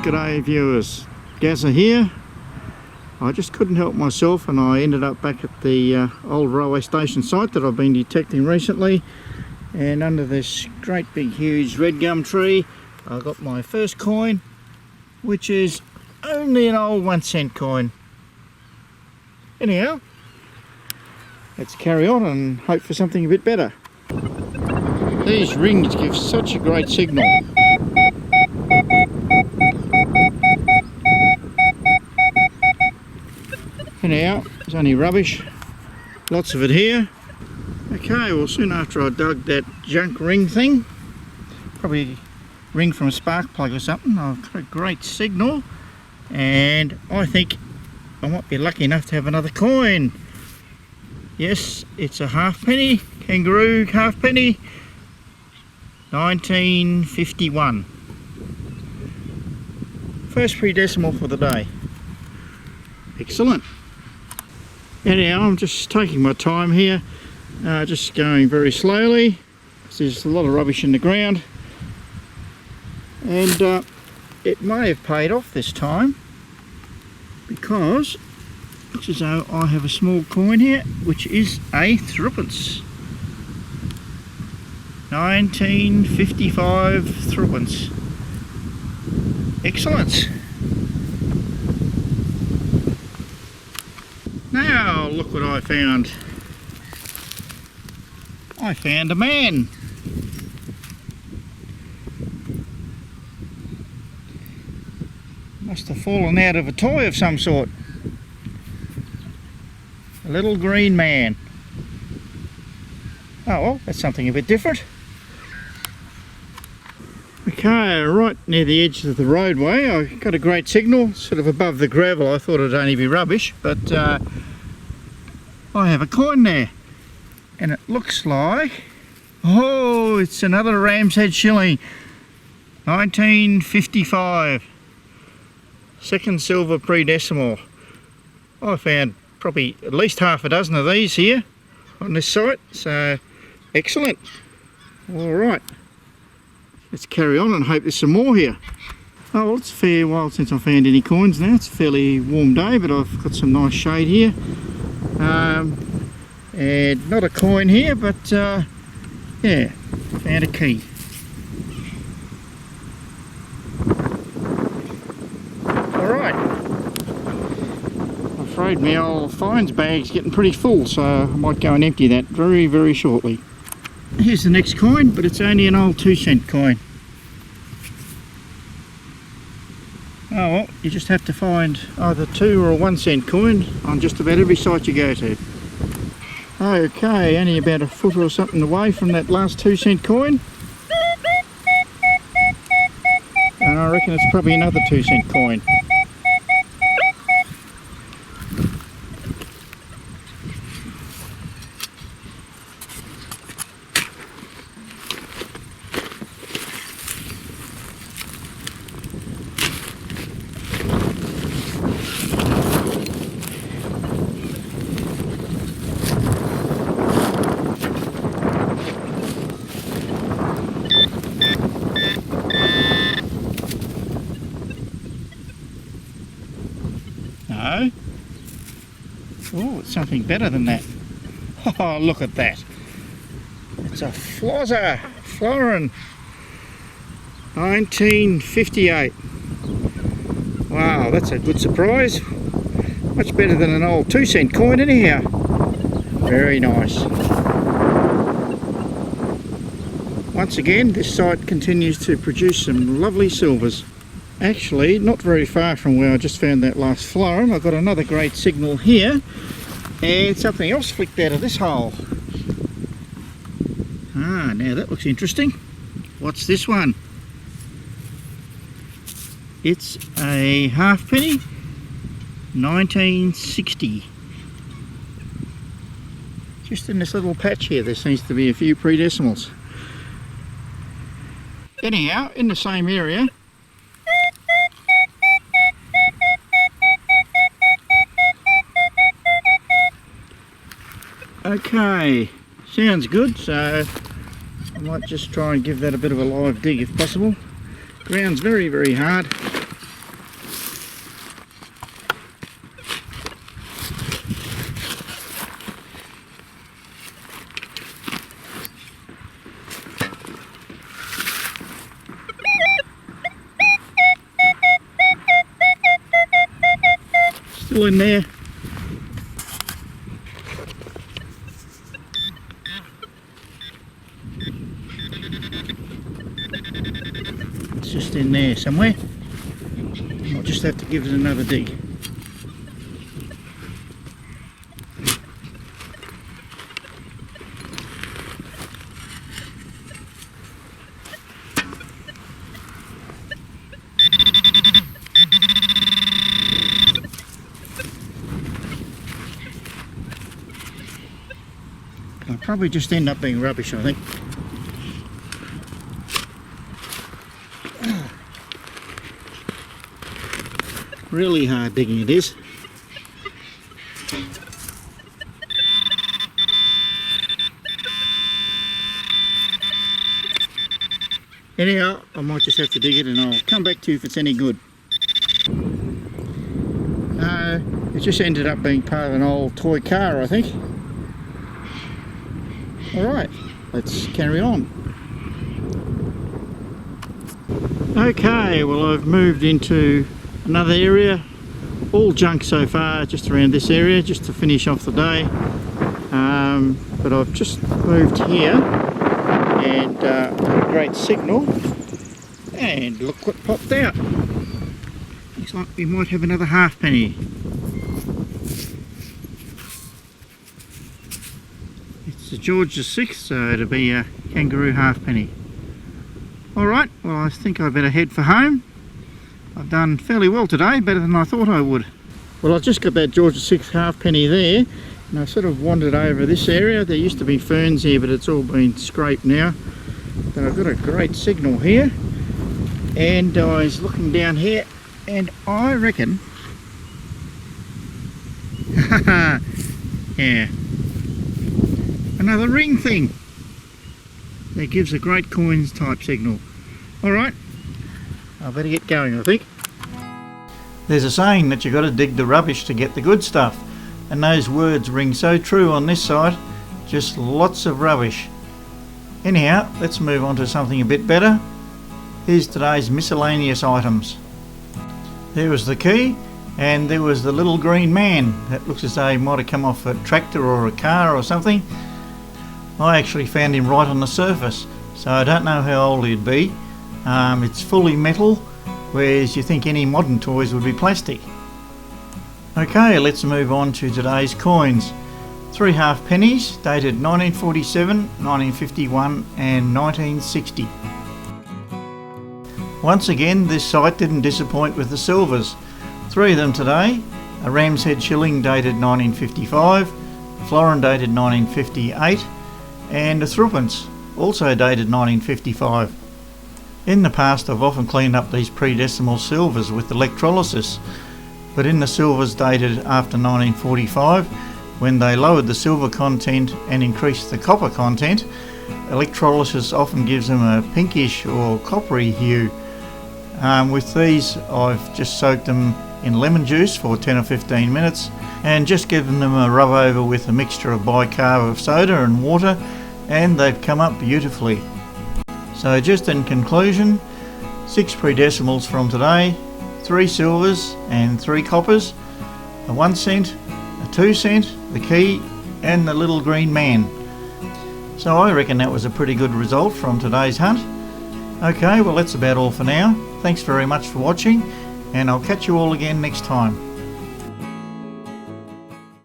G'day viewers, Gazza here. I just couldn't help myself and I ended up back at the old railway station site that I've been detecting recently, and under this great big huge red gum tree I got my first coin, which is only an old 1 cent coin. Anyhow, let's carry on and hope for something a bit better. These rings give such a great signal. Anyhow, it's only rubbish, lots of it here. Okay, well, soon after I dug that junk ring thing, probably ring from a spark plug or something, I've got a great signal, and I think I might be lucky enough to have another coin. Yes, it's a halfpenny, kangaroo halfpenny, 1951. First pre-decimal for the day. Excellent. Anyhow, I'm just taking my time here, just going very slowly. There's a lot of rubbish in the ground, and it may have paid off this time, because looks as though I have a small coin here, which is a threepence. 1955 threepence. Excellent. Now look what I found. I found a man. Must have fallen out of a toy of some sort. A little green man. Oh well, that's something a bit different. Okay, right near the edge of the roadway, I got a great signal, sort of above the gravel. I thought it'd only be rubbish, but I have a coin there, and it looks like, oh, it's another ram's head shilling, 1955, second silver pre-decimal. I found probably at least half a dozen of these here on this site, so excellent. All right. Let's carry on and hope there's some more here. Oh, well, it's a fair while since I found any coins now. It's a fairly warm day, but I've got some nice shade here. And not a coin here, but yeah, found a key. Alright. I'm afraid my old finds bag's getting pretty full, so I might go and empty that very, very shortly. Here's the next coin, but it's only an old 2 cent coin. Oh well, you just have to find either 2 or a 1 cent coin on just about every site you go to. Okay, only about a foot or something away from that last 2 cent coin. And I reckon it's probably another 2 cent coin. No. Oh, it's something better than that. Oh, look at that. It's a flozzer, florin, 1958. Wow, that's a good surprise. Much better than an old 2 cent coin anyhow. Very nice. Once again, this site continues to produce some lovely silvers. Actually, not very far from where I just found that last florin, I've got another great signal here, and something else flicked out of this hole. Ah, now that looks interesting. What's this one? It's a halfpenny, 1960. Just in this little patch here, there seems to be a few pre-decimals. Anyhow, in the same area, okay, sounds good, so I might just try and give that a bit of a live dig if possible. Ground's very, very hard. Still in there. It's just in there somewhere. I'll just have to give it another dig. It'll probably just end up being rubbish, I think. Really hard digging it is. Anyhow, I might just have to dig it and I'll come back to you if it's any good. It just ended up being part of an old toy car, I think. Alright, let's carry on. Okay, well I've moved into another area. All junk so far, just around this area, just to finish off the day. But I've just moved here and got a great signal. And look what popped out. Looks like we might have another halfpenny. It's a George VI, so it'll be a kangaroo halfpenny. Alright, well I think I better head for home. I've done fairly well today, better than I thought I would. Well, I've just got that George VI halfpenny there, and I sort of wandered over this area. There used to be ferns here, but it's all been scraped now. But I've got a great signal here, and I was looking down here, and I reckon, yeah, another ring thing that gives a great coins type signal. Alright, I better get going, I think. There's a saying that you've got to dig the rubbish to get the good stuff, and those words ring so true on this side. Just lots of rubbish. Anyhow, let's move on to something a bit better. Here's today's miscellaneous items. There was the key, and there was the little green man that looks as though he might have come off a tractor or a car or something. I actually found him right on the surface, so I don't know how old he'd be. It's fully metal, whereas you think any modern toys would be plastic. Okay, let's move on to today's coins. 3 halfpennies dated 1947, 1951 and 1960. Once again, this site didn't disappoint with the silvers. 3 of them today: a Ram's Head shilling dated 1955, a florin dated 1958 and a threepence also dated 1955. In the past I've often cleaned up these pre-decimal silvers with electrolysis, but in the silvers dated after 1945, when they lowered the silver content and increased the copper content, electrolysis often gives them a pinkish or coppery hue. With these I've just soaked them in lemon juice for 10 or 15 minutes and just given them a rub over with a mixture of bicarb of soda and water, and they've come up beautifully. So just in conclusion, 6 pre-decimals from today, 3 silvers and 3 coppers, a 1 cent, a 2 cent, the key and the little green man. So I reckon that was a pretty good result from today's hunt. Okay, well that's about all for now. Thanks very much for watching, and I'll catch you all again next time.